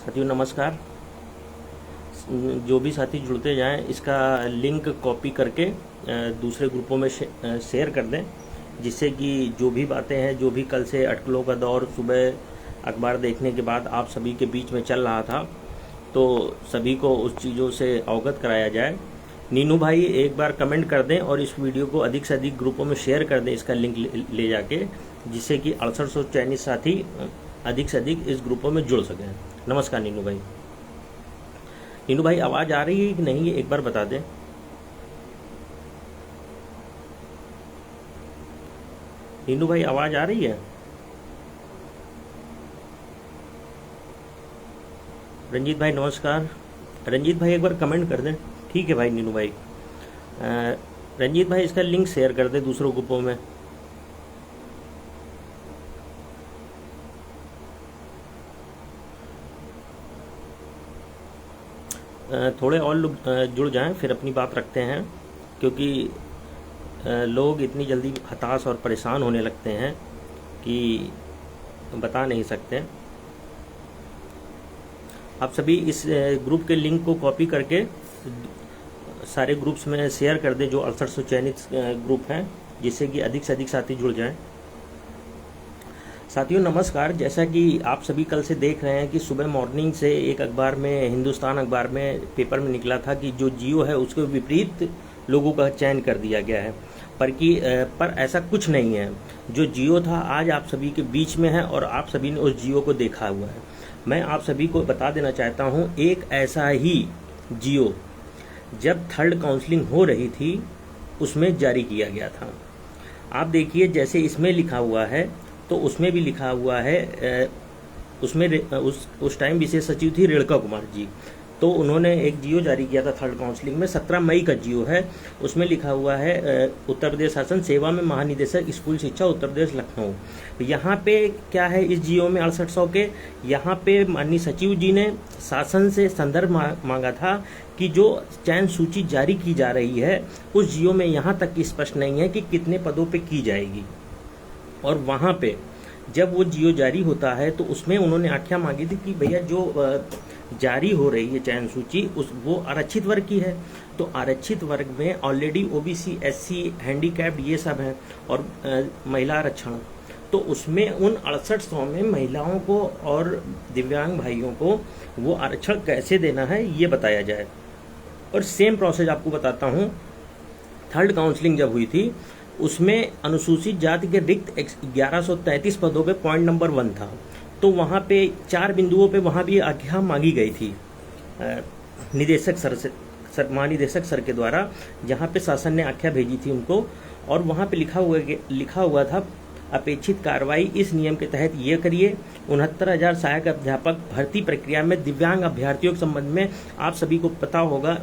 साथियों नमस्कार। जो भी साथी जुड़ते जाएं इसका लिंक कॉपी करके दूसरे ग्रुपों में शेयर कर दें, जिससे कि जो भी बातें हैं, जो भी कल से अटकलों का दौर सुबह अखबार देखने के बाद आप सभी के बीच में चल रहा था, तो सभी को उस चीज़ों से अवगत कराया जाए। नीनू भाई एक बार कमेंट कर दें और इस वीडियो को अधिक से अधिक ग्रुपों में शेयर कर दें, इसका लिंक ले जाके, जिससे कि 6800 चाइनीज साथी अधिक से अधिक इस ग्रुपों में जुड़ सकें। नमस्कार नीनू भाई। नीनू भाई आवाज़ आ रही है कि नहीं, एक बार बता दें। नीनू भाई आवाज़ आ रही है? रंजीत भाई नमस्कार। रंजीत भाई एक बार कमेंट कर दें। ठीक है भाई नीनू भाई। रंजीत भाई इसका लिंक शेयर कर दें दूसरों ग्रुपों में। थोड़े और लोग जुड़ जाएं, फिर अपनी बात रखते हैं, क्योंकि लोग इतनी जल्दी हताश और परेशान होने लगते हैं कि बता नहीं सकते। आप सभी इस ग्रुप के लिंक को कॉपी करके सारे ग्रुप्स में शेयर कर दें, जो 6800 चयनित ग्रुप हैं, जिससे कि अधिक से अधिक साथी जुड़ जाएं। साथियों नमस्कार। जैसा कि आप सभी कल से देख रहे हैं कि सुबह मॉर्निंग से एक अखबार में, हिंदुस्तान अखबार में, पेपर में निकला था कि जो जियो है उसके विपरीत लोगों का चयन कर दिया गया है, पर ऐसा कुछ नहीं है। जो जियो था आज आप सभी के बीच में है और आप सभी ने उस जियो को देखा हुआ है। मैं आप सभी को बता देना चाहता हूँ, एक ऐसा ही जियो जब थर्ड काउंसलिंग हो रही थी उसमें जारी किया गया था। आप देखिए, जैसे इसमें लिखा हुआ है तो उसमें भी लिखा हुआ है। उसमें उस टाइम विशेष सचिव थी रेणुका कुमार जी, तो उन्होंने एक जियो जारी किया था थर्ड काउंसलिंग में। 17 मई का जियो है। उसमें लिखा हुआ है उत्तर प्रदेश शासन सेवा में महानिदेशक स्कूल शिक्षा उत्तर प्रदेश लखनऊ। यहाँ पे क्या है, इस जियो में 6800 के यहाँ पे माननीय सचिव जी ने शासन से संदर्भ मांगा था कि जो चयन सूची जारी की जा रही है उस जियो में यहाँ तक स्पष्ट नहीं है कि कितने पदों पर की जाएगी। और वहाँ पे जब वो जियो जारी होता है तो उसमें उन्होंने आख्या मांगी थी कि भैया जो जारी हो रही है चयन सूची वो आरक्षित वर्ग की है, तो आरक्षित वर्ग में ऑलरेडी ओबीसी, एससी, हैंडीकैप्ड ये सब हैं, और महिला आरक्षण, तो उसमें उन 6800 में महिलाओं को और दिव्यांग भाइयों को वो आरक्षण कैसे देना है ये बताया जाए। और सेम प्रोसेस आपको बताता हूँ, थर्ड काउंसलिंग जब हुई थी उसमें अनुसूचित जाति के रिक्त 1133 पदों पे पॉइंट नंबर 1 था, तो वहाँ पे 4 बिंदुओं पे वहाँ भी आज्ञा मांगी गई थी निदेशक महानिदेशक सर के द्वारा, जहाँ पे शासन ने आज्ञा भेजी थी उनको। और वहाँ पे लिखा हुआ था अपेक्षित कार्रवाई इस नियम के तहत ये करिए। 69,000 सहायक अध्यापक भर्ती प्रक्रिया में दिव्यांग अभ्यर्थियों के संबंध में आप सभी को पता होगा,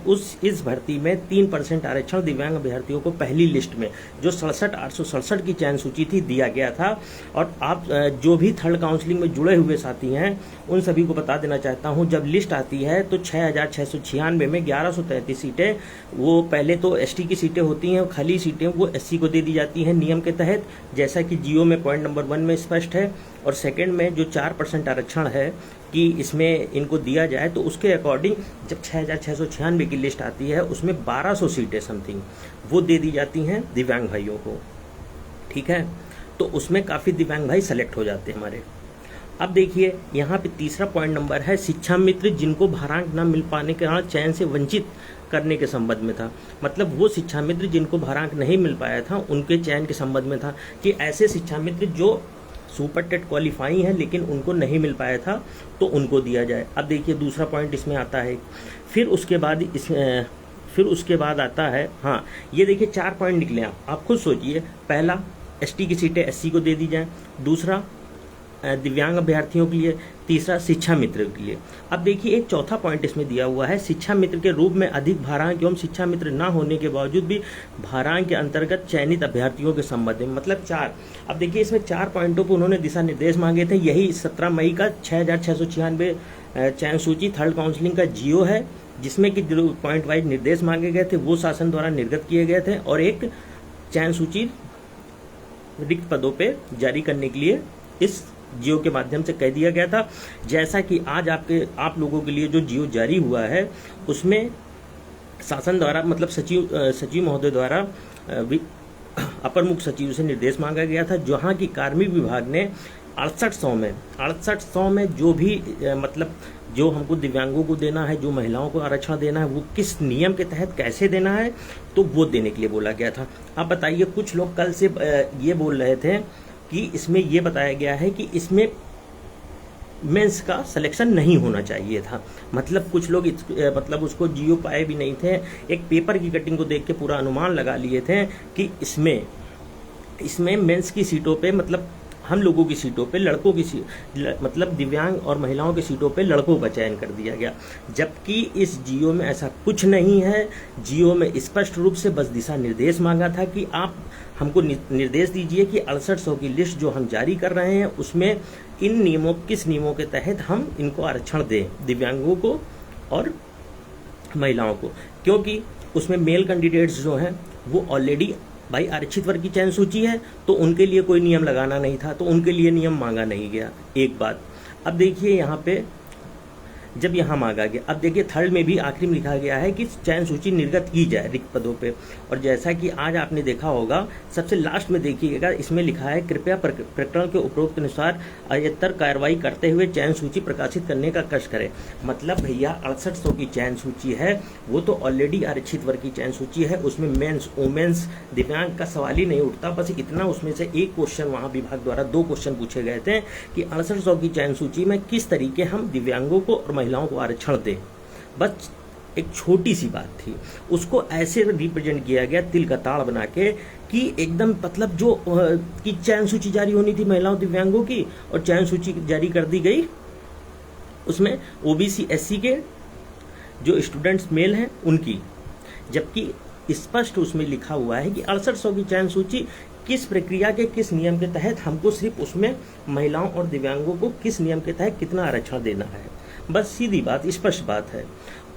इस भर्ती में 3% आरक्षण दिव्यांग अभ्यर्थियों को पहली लिस्ट में जो 67,867 की चयन सूची थी दिया गया था। और आप जो भी थर्ड काउंसलिंग में जुड़े हुए साथी हैं उन सभी को बता देना चाहता हूं, जब लिस्ट आती है तो 6,696 में 1133 सीटें, वो पहले तो एसटी की सीटें होती हैं, खाली सीटें वो एससी को दे दी जाती हैं नियम के तहत, जैसा कि जियो में पॉइंट नंबर 1 में स्पष्ट है। और सेकंड में जो 4% आरक्षण है कि इसमें इनको दिया जाए, तो उसके अकॉर्डिंग जब 6,696 की लिस्ट आती है उसमें 1200 सीटें समथिंग वो दे दी जाती हैं दिव्यांग भाइयों को। ठीक है, तो उसमें काफ़ी दिव्यांग भाई सेलेक्ट हो जाते हैं हमारे। अब देखिए यहाँ पे तीसरा पॉइंट नंबर है शिक्षा मित्र, जिनको भारांक न मिल पाने के कारण चयन से वंचित करने के संबंध में था। मतलब वो शिक्षा मित्र जिनको भारांक नहीं मिल पाया था उनके चयन के संबंध में था कि ऐसे शिक्षा मित्र जो सुपर टेट क्वालिफाई हैं लेकिन उनको नहीं मिल पाया था तो उनको दिया जाए। अब देखिए दूसरा पॉइंट इसमें आता है। फिर उसके बाद आता है, हाँ ये देखिए 4 पॉइंट निकले। आप खुद सोचिए, पहला एसटी की सीटें एससी को दे दी जाए, दूसरा दिव्यांग अभ्यर्थियों के लिए, तीसरा शिक्षा मित्र के लिए। अब देखिए एक चौथा पॉइंट इसमें दिया हुआ है, शिक्षा मित्र के रूप में अधिक भारांक एवं शिक्षा मित्र न होने के बावजूद भी भारांक के अंतर्गत चयनित अभ्यर्थियों के संबंध में, मतलब 4। अब देखिए इसमें 4 पॉइंटों पर उन्होंने दिशा निर्देश मांगे थे। यही 17 मई का 6,696 चयन सूची थर्ड काउंसलिंग का जियो है, जिसमें कि पॉइंट वाइज निर्देश मांगे गए थे वो शासन द्वारा निर्गत किए गए थे, और एक चयन सूची रिक्त पदों पे जारी करने के लिए इस जियो के माध्यम से कह दिया गया था। जैसा कि आज आप लोगों के लिए जो जियो जारी हुआ है उसमें शासन द्वारा मतलब सचिव महोदय द्वारा अपर मुख्य सचिव से निर्देश मांगा गया था, जहां की कार्मिक विभाग ने 6800 में जो भी मतलब जो हमको दिव्यांगों को देना है, जो महिलाओं को आरक्षण देना है, वो किस नियम के तहत कैसे देना है, तो वो देने के लिए बोला गया था। अब बताइए, कुछ लोग कल से ये बोल रहे थे कि इसमें ये बताया गया है कि इसमें मेंस का सिलेक्शन नहीं होना चाहिए था। मतलब कुछ लोग मतलब उसको जियो पाए भी नहीं थे, एक पेपर की कटिंग को देख के पूरा अनुमान लगा लिए थे कि इसमें मेंस की सीटों पे मतलब हम लोगों की सीटों पे लड़कों की मतलब दिव्यांग और महिलाओं की सीटों पे लड़कों का चयन कर दिया गया, जबकि इस जियो में ऐसा कुछ नहीं है। जियो में स्पष्ट रूप से बस दिशा निर्देश मांगा था कि आप हमको निर्देश दीजिए कि 6800 की लिस्ट जो हम जारी कर रहे हैं उसमें किस नियमों के तहत हम इनको आरक्षण दें, दिव्यांगों को और महिलाओं को, क्योंकि उसमें मेल कैंडिडेट्स जो हैं वो ऑलरेडी भाई आरक्षित वर्ग की चयन सूची है, तो उनके लिए कोई नियम लगाना नहीं था, तो उनके लिए नियम मांगा नहीं गया। एक बात। अब देखिए यहाँ पे जब यहाँ मांगा गया, अब देखिए थर्ड में भी आखिरी में लिखा गया है कि चयन सूची निर्गत की जाए रिक्त पदों पे, और जैसा कि आज आपने देखा होगा सबसे लास्ट में देखिएगा इसमें लिखा है कृपया प्रकरण के उपरोक्त अनुसार अयत्तर कार्रवाई करते हुए चयन सूची प्रकाशित करने का कष्ट करें। मतलब भैया 6800 की चयन सूची है, वो तो ऑलरेडी आरक्षित वर्ग की चयन सूची है, उसमें मेंस वुमेन्स दिव्यांग का सवाल ही नहीं उठता। बस इतना उसमें से एक क्वेश्चन वहाँ विभाग द्वारा 2 क्वेश्चन पूछे गए थे कि 6800 की चयन सूची में किस तरीके हम दिव्यांगों को और महिलाओं को आरक्षण दें। बस एक छोटी सी बात थी, उसको ऐसे रिप्रेजेंट किया गया तिल का ताड़ बना के कि एकदम मतलब जो कि चयन सूची जारी होनी थी महिलाओं दिव्यांगों की और चयन सूची जारी कर दी गई, उसमें ओबीसी एससी के जो स्टूडेंट्स मेल हैं उनकी, जबकि स्पष्ट उसमें लिखा हुआ है कि 6800 की चयन सूची किस प्रक्रिया के किस नियम के तहत हमको सिर्फ उसमें महिलाओं और दिव्यांगों को किस नियम के तहत कितना आरक्षण देना है। बस सीधी बात, स्पष्ट बात है।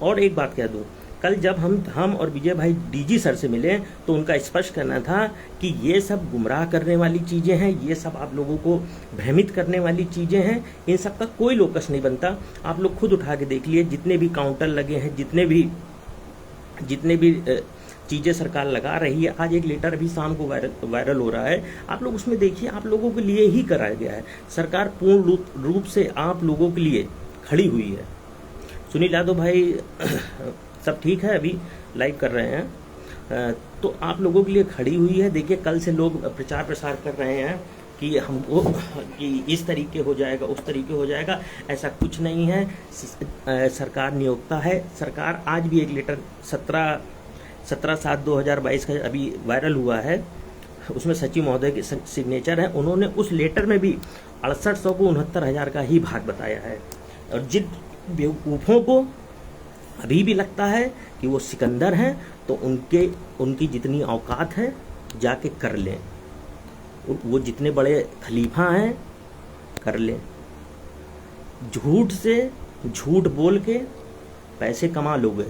और एक बात कह दूं, कल जब हम और विजय भाई डीजी सर से मिले तो उनका स्पष्ट कहना था कि ये सब गुमराह करने वाली चीज़ें हैं, ये सब आप लोगों को भ्रमित करने वाली चीज़ें हैं, इन सब का कोई लोकस नहीं बनता। आप लोग खुद उठा के देख लिए, जितने भी काउंटर लगे हैं, जितने भी चीज़ें सरकार लगा रही है, आज एक लेटर अभी शाम को वायरल हो रहा है, आप लोग उसमें देखिए, आप लोगों के लिए ही कराया गया है। सरकार पूर्ण रूप से आप लोगों के लिए खड़ी हुई है। सुनील यादव भाई सब ठीक है, अभी लाइव कर रहे हैं, तो आप लोगों के लिए खड़ी हुई है। देखिए कल से लोग प्रचार प्रसार कर रहे हैं कि हमको कि इस तरीके हो जाएगा, उस तरीके हो जाएगा, ऐसा कुछ नहीं है। सरकार नियोक्ता है। सरकार आज भी एक लेटर 17/7/2022 का अभी वायरल हुआ है, उसमें सचिव महोदय के सिग्नेचर है। उन्होंने उस लेटर में भी 6800 को 69,000 का ही भाग बताया है। और जिन बेवकूफ़ों को अभी भी लगता है कि वो सिकंदर हैं, तो उनकी जितनी औकात है जाके कर लें, वो जितने बड़े खलीफा हैं कर लें। झूठ बोल के पैसे कमा लोगे,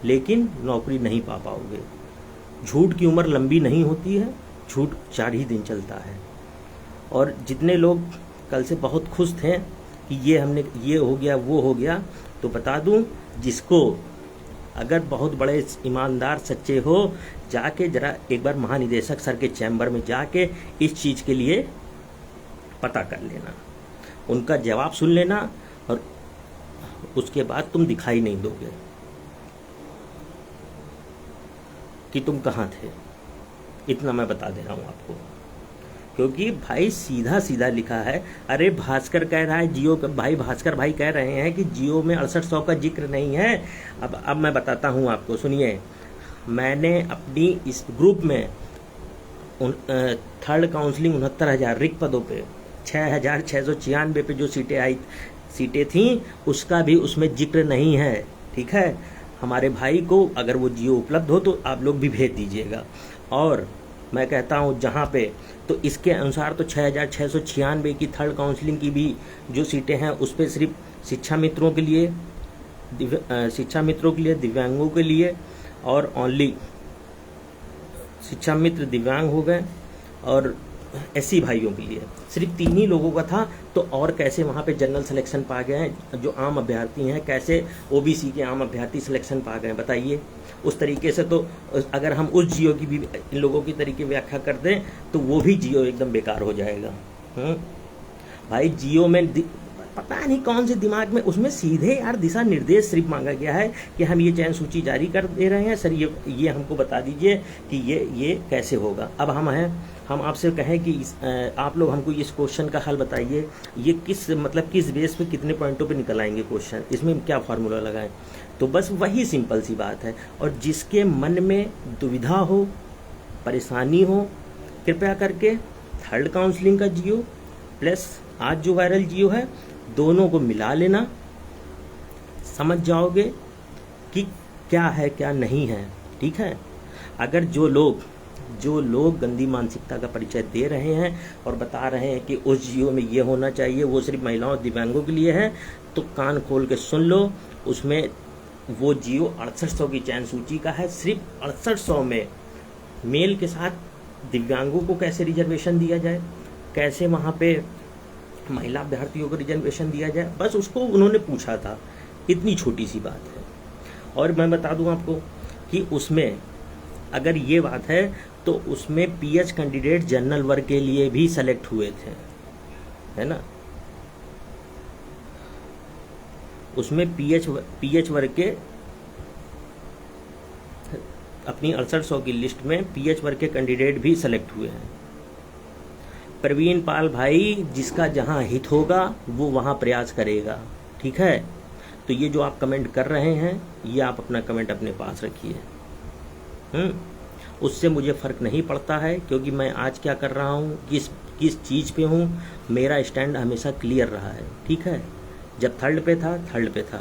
लेकिन नौकरी नहीं पा पाओगे। झूठ की उम्र लंबी नहीं होती है, झूठ 4 ही दिन चलता है। और जितने लोग कल से बहुत खुश थे कि ये हो गया वो हो गया, तो बता दूं, जिसको अगर बहुत बड़े ईमानदार सच्चे हो, जाके जरा एक बार महानिदेशक सर के चैम्बर में जाके इस चीज़ के लिए पता कर लेना, उनका जवाब सुन लेना, और उसके बाद तुम दिखाई नहीं दोगे कि तुम कहाँ थे। इतना मैं बता दे रहा हूँ आपको, क्योंकि भाई सीधा सीधा लिखा है। अरे भास्कर कह रहा है जियो का, भाई भास्कर भाई कह रहे हैं कि जियो में 6800 का जिक्र नहीं है। अब मैं बताता हूँ आपको, सुनिए। मैंने अपनी इस ग्रुप में थर्ड काउंसलिंग 69,000 रिक्त पदों पे 6,696 पे जो सीटें थीं, उसका भी उसमें जिक्र नहीं है। ठीक है, हमारे भाई को अगर वो जियो उपलब्ध हो तो आप लोग भी भेज दीजिएगा। और मैं कहता हूँ जहाँ पे, तो इसके अनुसार तो 6,696 की थर्ड काउंसलिंग की भी जो सीटें हैं उस पर सिर्फ शिक्षा मित्रों के लिए, दिव्यांगों के लिए, और ओनली शिक्षा मित्र दिव्यांग हो गए, और एससी भाइयों के लिए सिर्फ 3 ही लोगों का था। तो और कैसे वहाँ पे जनरल सिलेक्शन पा गए हैं, जो आम अभ्यर्थी हैं कैसे ओबीसी के आम अभ्यर्थी सिलेक्शन पा गए हैं, बताइए। उस तरीके से तो अगर हम उस जियो की भी इन लोगों की तरीके व्याख्या कर दें तो वो भी जियो एकदम बेकार हो जाएगा। भाई जियो में पता नहीं कौन से दिमाग में, उसमें सीधे यार दिशा निर्देश सिर्फ मांगा गया है कि हम ये चयन सूची जारी कर दे रहे हैं सर, ये हमको बता दीजिए कि ये कैसे होगा। अब हम आपसे कहें कि आप लोग हमको इस क्वेश्चन का हल बताइए, ये किस बेस पे कितने पॉइंटों पे निकल आएंगे क्वेश्चन, इसमें क्या फार्मूला लगाएं। तो बस वही सिंपल सी बात है। और जिसके मन में दुविधा हो, परेशानी हो, कृपया करके थर्ड काउंसलिंग का जियो प्लस आज जो वायरल जियो है, दोनों को मिला लेना, समझ जाओगे कि क्या है क्या नहीं है। ठीक है। अगर जो लोग गंदी मानसिकता का परिचय दे रहे हैं और बता रहे हैं कि उस जियो में ये होना चाहिए, वो सिर्फ महिलाओं दिव्यांगों के लिए है, तो कान खोल के सुन लो। उसमें वो जियो 6800 की चयन सूची का है। सिर्फ 6800 में मेल के साथ दिव्यांगों को कैसे रिजर्वेशन दिया जाए, कैसे वहाँ पे महिला अभ्यर्थियों को रिजर्वेशन दिया जाए, बस उसको उन्होंने पूछा था। इतनी छोटी सी बात है। और मैं बता दूं आपको कि उसमें अगर ये बात है तो उसमें पीएच कैंडिडेट जनरल वर्ग के लिए भी सेलेक्ट हुए थे, है ना। उसमें पीएच वर्ग के अपनी 6800 की लिस्ट में पीएच वर्ग के कैंडिडेट भी सेलेक्ट हुए हैं। प्रवीण पाल भाई, जिसका जहां हित होगा वो वहां प्रयास करेगा। ठीक है। तो ये जो आप कमेंट कर रहे हैं, ये आप अपना कमेंट अपने पास रखिए। उससे मुझे फर्क नहीं पड़ता है, क्योंकि मैं आज क्या कर रहा हूँ, किस चीज़ पे हूँ, मेरा स्टैंड हमेशा क्लियर रहा है। ठीक है। जब थर्ड पे था।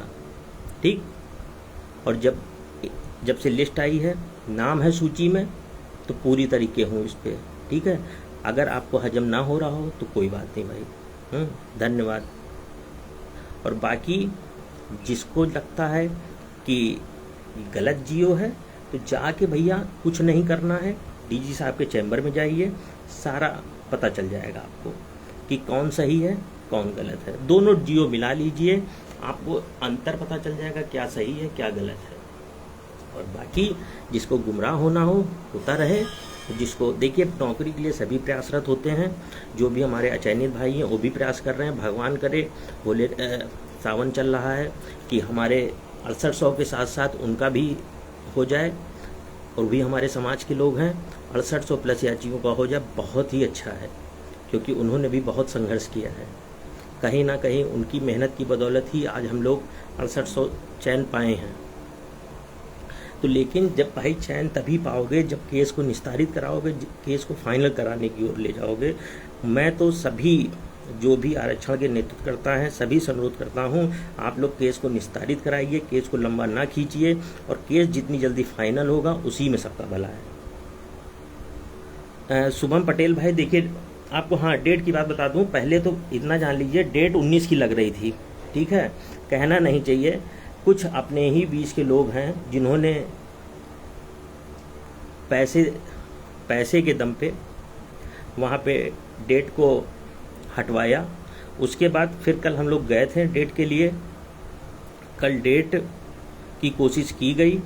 ठीक। और जब से लिस्ट आई है, नाम है सूची में, तो पूरी तरीके हूँ इस पे। ठीक है। अगर आपको हजम ना हो रहा हो तो कोई बात नहीं भाई। धन्यवाद। और बाकी जिसको लगता है कि गलत जियो है, तो जाके भैया कुछ नहीं करना है, डीजी साहब के चैम्बर में जाइए, सारा पता चल जाएगा आपको कि कौन सही है कौन गलत है। दोनों जियो मिला लीजिए, आपको अंतर पता चल जाएगा क्या सही है क्या गलत है। और बाकी जिसको गुमराह होना होता रहे। जिसको देखिए, नौकरी के लिए सभी प्रयासरत होते हैं, जो भी हमारे अचयनित भाई हैं वो भी प्रयास कर रहे हैं। भगवान करे, बोले सावन चल रहा है कि हमारे 6800 के साथ साथ उनका भी हो जाए, और भी हमारे समाज के लोग हैं, 6800 प्लस याचियों का हो जाए, बहुत ही अच्छा है, क्योंकि उन्होंने भी बहुत संघर्ष किया है। कहीं ना कहीं उनकी मेहनत की बदौलत ही आज हम लोग 6800 चयन पाए हैं। तो लेकिन जब भाई चयन तभी पाओगे जब केस को निस्तारित कराओगे, केस को फाइनल कराने की ओर ले जाओगे। मैं तो सभी जो भी आरक्षण के नेतृत्व करता है, सभी से अनुरोध करता हूं, आप लोग केस को निस्तारित कराइए, केस को लंबा ना खींचिए, और केस जितनी जल्दी फाइनल होगा उसी में सबका भला है। शुभम पटेल भाई, देखिए आपको डेट की बात बता दूं, पहले तो इतना जान लीजिए, डेट 19 की लग रही थी। ठीक है। कहना नहीं चाहिए, कुछ अपने ही बीच के लोग हैं जिन्होंने पैसे के दम पे वहाँ पे डेट को हटवाया। उसके बाद फिर कल हम लोग गए थे डेट के लिए, कल डेट की कोशिश की गई,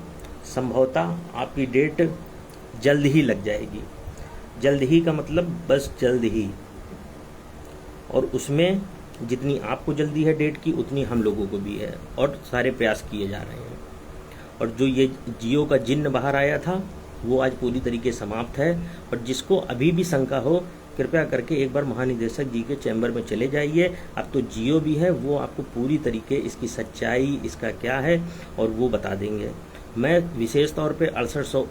संभवतः आपकी डेट जल्द ही लग जाएगी। जल्द ही का मतलब बस जल्द ही, और उसमें जितनी आपको जल्दी है डेट की, उतनी हम लोगों को भी है, और सारे प्रयास किए जा रहे हैं। और जो ये जियो का जिन्न बाहर आया था, वो आज पूरी तरीके समाप्त है। और जिसको अभी भी शंका हो, कृपया करके एक बार महानिदेशक जी के चैम्बर में चले जाइए। अब तो जियो भी है, वो आपको पूरी तरीके इसकी सच्चाई, इसका क्या है, और वो बता देंगे। मैं विशेष तौर पे 6800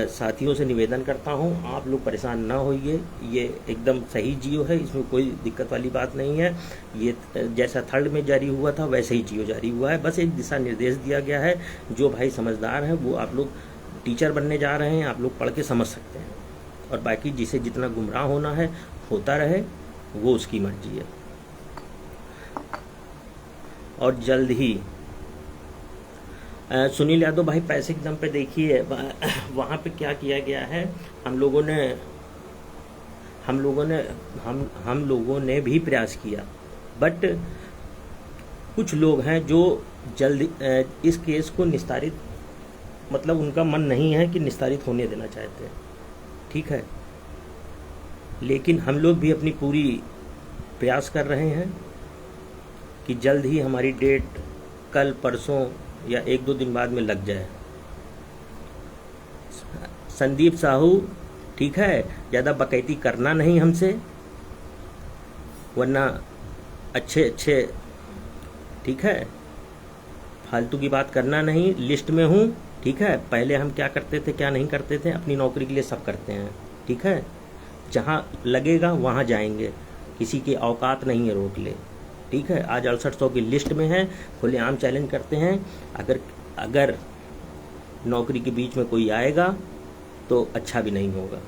साथियों से निवेदन करता हूं, आप लोग परेशान ना होइए, ये एकदम सही जियो है, इसमें कोई दिक्कत वाली बात नहीं है। ये जैसा थर्ड में जारी हुआ था वैसे ही जियो जारी हुआ है, बस एक दिशा निर्देश दिया गया है। जो भाई समझदार हैं वो, आप लोग टीचर बनने जा रहे हैं, आप लोग पढ़ के समझ सकते हैं। और बाकी जिसे जितना गुमराह होना है होता रहे, वो उसकी मर्जी है। और सुनील यादव भाई, पैसे के दम पे देखिए वहाँ पे क्या किया गया है। हम लोगों ने हम लोगों ने हम लोगों ने भी प्रयास किया, बट कुछ लोग हैं जो जल्द इस केस को निस्तारित, मतलब उनका मन नहीं है कि निस्तारित होने देना चाहते हैं, ठीक है। लेकिन हम लोग भी अपनी पूरी प्रयास कर रहे हैं कि जल्द ही हमारी डेट कल परसों या 1-2 दिन बाद में लग जाए। संदीप साहू, ठीक है, ज़्यादा बकैती करना नहीं हमसे, वरना अच्छे, ठीक है, फालतू की बात करना नहीं। लिस्ट में हूँ, ठीक है। पहले हम क्या करते थे क्या नहीं करते थे, अपनी नौकरी के लिए सब करते हैं, ठीक है। जहाँ लगेगा वहाँ जाएंगे, किसी की औकात नहीं है रोक ले, ठीक है। आज 6800 की लिस्ट में है, खुलेआम चैलेंज करते हैं। अगर नौकरी के बीच में कोई आएगा तो अच्छा भी नहीं होगा,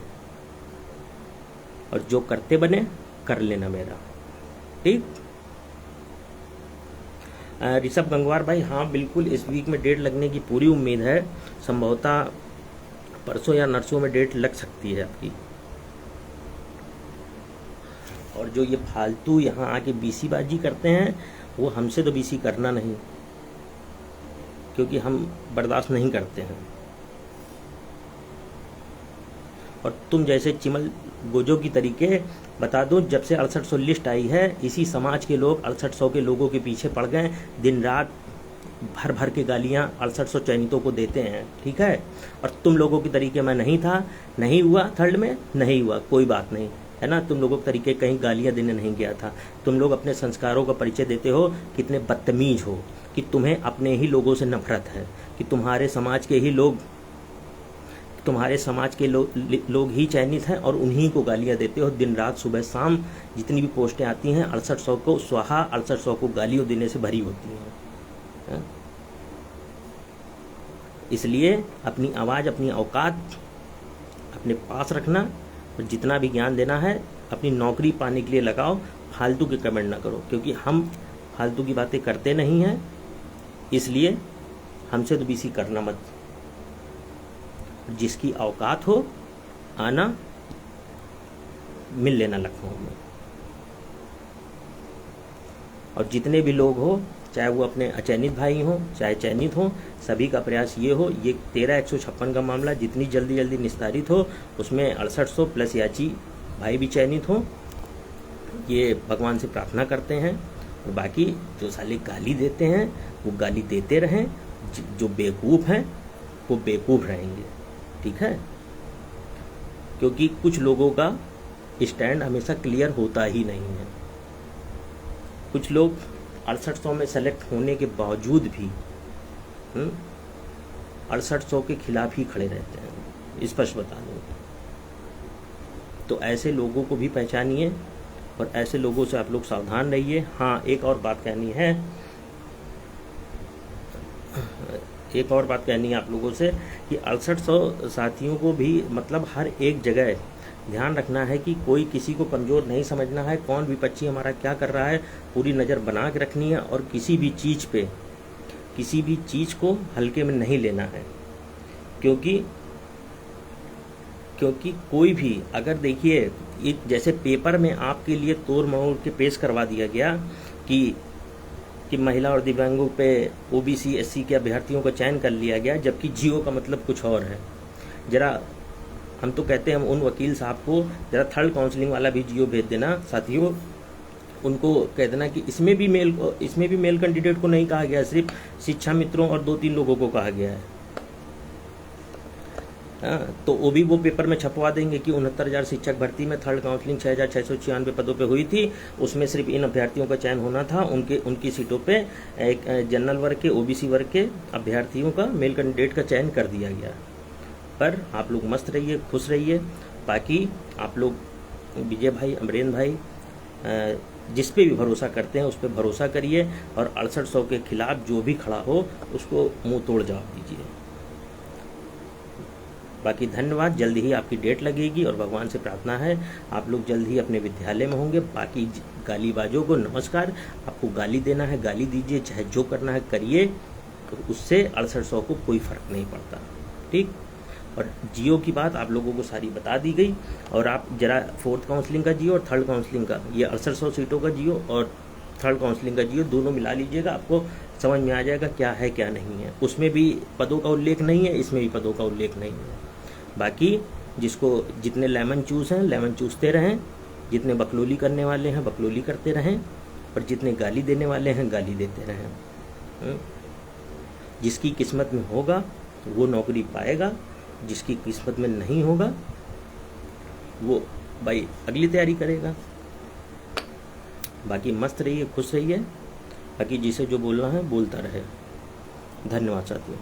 और जो करते बने कर लेना मेरा, ठीक। ऋषभ गंगवार भाई, हाँ बिल्कुल, इस वीक में डेट लगने की पूरी उम्मीद है। संभवतः परसों या नरसों में डेट लग सकती है आपकी। और जो ये फालतू यहाँ आके बीसी बाजी करते हैं, वो हमसे तो बीसी करना नहीं, क्योंकि हम बर्दाश्त नहीं करते हैं। और तुम जैसे चिमल गोजो की तरीके बता दो, जब से 6800 लिस्ट आई है, इसी समाज के लोग 6800 के लोगों के पीछे पड़ गए, दिन रात भर भर के गालियाँ 6800 चयनितों को देते हैं, ठीक है। और तुम लोगों के तरीके में नहीं था, नहीं हुआ, थर्ड में नहीं हुआ, कोई बात नहीं, है ना। तुम लोगों के तरीके कहीं गालियाँ देने नहीं गया था। तुम लोग अपने संस्कारों का परिचय देते हो, कितने बदतमीज हो, कि तुम्हें अपने ही लोगों से नफरत है, कि तुम्हारे समाज के लोग ही चयनित हैं, और उन्हीं को गालियां देते हो दिन रात, सुबह शाम। जितनी भी पोस्टें आती हैं 6800 को स्वाहा, 6800 को गालियों देने से भरी होती हैं। इसलिए अपनी आवाज़, अपनी औकात अपने पास रखना, और जितना भी ज्ञान देना है अपनी नौकरी पाने के लिए लगाओ। फालतू के कमेंट ना करो, क्योंकि हम फालतू की बातें करते नहीं हैं, इसलिए हमसे तो बीसी करना मत। जिसकी औकात हो आना, मिल लेना लखनऊ में। और जितने भी लोग हो, चाहे वो अपने अचयनित भाई हों चाहे चयनित हों, सभी का प्रयास ये हो, ये 13-156 का मामला जितनी जल्दी निस्तारित हो, उसमें 6800 प्लस याची भाई भी चयनित हों, ये भगवान से प्रार्थना करते हैं। और बाकी जो साले गाली देते हैं वो गाली देते रहें, जो बेवकूफ़ हैं वो बेवकूफ़ रहेंगे, ठीक है। क्योंकि कुछ लोगों का स्टैंड हमेशा क्लियर होता ही नहीं है। कुछ लोग 6800 में सेलेक्ट होने के बावजूद भी 6800 के खिलाफ ही खड़े रहते हैं, स्पष्ट बता दूं। तो ऐसे लोगों को भी पहचानिए, और ऐसे लोगों से आप लोग सावधान रहिए। हाँ, एक और बात कहनी है आप लोगों से, कि 6800 साथियों को भी, मतलब हर एक जगह ध्यान रखना है कि कोई किसी को कमज़ोर नहीं समझना है। कौन विपक्षी हमारा क्या कर रहा है, पूरी नज़र बना के रखनी है, और किसी भी चीज़ को हल्के में नहीं लेना है। क्योंकि कोई भी, अगर देखिए, जैसे पेपर में आपके लिए तोड़ मरोड़ के पेश करवा दिया गया कि महिला और दिव्यांगों पे ओबीसी एससी के अभ्यर्थियों का चयन कर लिया गया, जबकि जियो का मतलब कुछ और है। जरा हम तो कहते हैं, हम उन वकील साहब को जरा थर्ड काउंसलिंग वाला भी जियो भेज देना साथियों। उनको कह देना कि इसमें भी मेल कैंडिडेट को नहीं कहा गया, सिर्फ शिक्षा मित्रों और 2-3 लोगों को कहा गया है। तो वो पेपर में छपवा देंगे कि 69,000 शिक्षक भर्ती में थर्ड काउंसलिंग 6,696 पदों पे हुई थी, उसमें सिर्फ इन अभ्यर्थियों का चयन होना था। उनकी सीटों पे एक जनरल वर्ग के, ओबीसी वर्ग के अभ्यर्थियों का, मेल कैंडिडेट का चयन कर दिया गया। पर आप लोग मस्त रहिए, खुश रहिए। बाकी आप लोग विजय भाई, अमरेंद्र भाई, जिस पे भी भरोसा करते हैं उस पर भरोसा करिए, और 6800 के खिलाफ जो भी खड़ा हो उसको मुंह तोड़ जवाब दीजिए। बाकी धन्यवाद। जल्द ही आपकी डेट लगेगी, और भगवान से प्रार्थना है आप लोग जल्द ही अपने विद्यालय में होंगे। बाकी गालीबाजों को नमस्कार। आपको गाली देना है गाली दीजिए, चाहे जो करना है करिए, तो उससे 6800 को कोई फ़र्क नहीं पड़ता। ठीक। और जियो की बात आप लोगों को सारी बता दी गई। और आप जरा फोर्थ काउंसलिंग का जियो और थर्ड काउंसलिंग का, ये 6800 सीटों का जियो और थर्ड काउंसलिंग का जियो दोनों मिला लीजिएगा, आपको समझ में आ जाएगा क्या है क्या नहीं है। उसमें भी पदों का उल्लेख नहीं है, इसमें भी पदों का उल्लेख नहीं है। बाकी जिसको जितने लेमन चूस हैं लेमन चूसते रहें, जितने बकलोली करने वाले हैं बकलोली करते रहें, और जितने गाली देने वाले हैं गाली देते रहें। जिसकी किस्मत में होगा वो नौकरी पाएगा, जिसकी किस्मत में नहीं होगा वो भाई अगली तैयारी करेगा। बाकी मस्त रहिए, खुश रहिए, बाकी जिसे जो बोलना है बोलता रहे। धन्यवाद साथियों।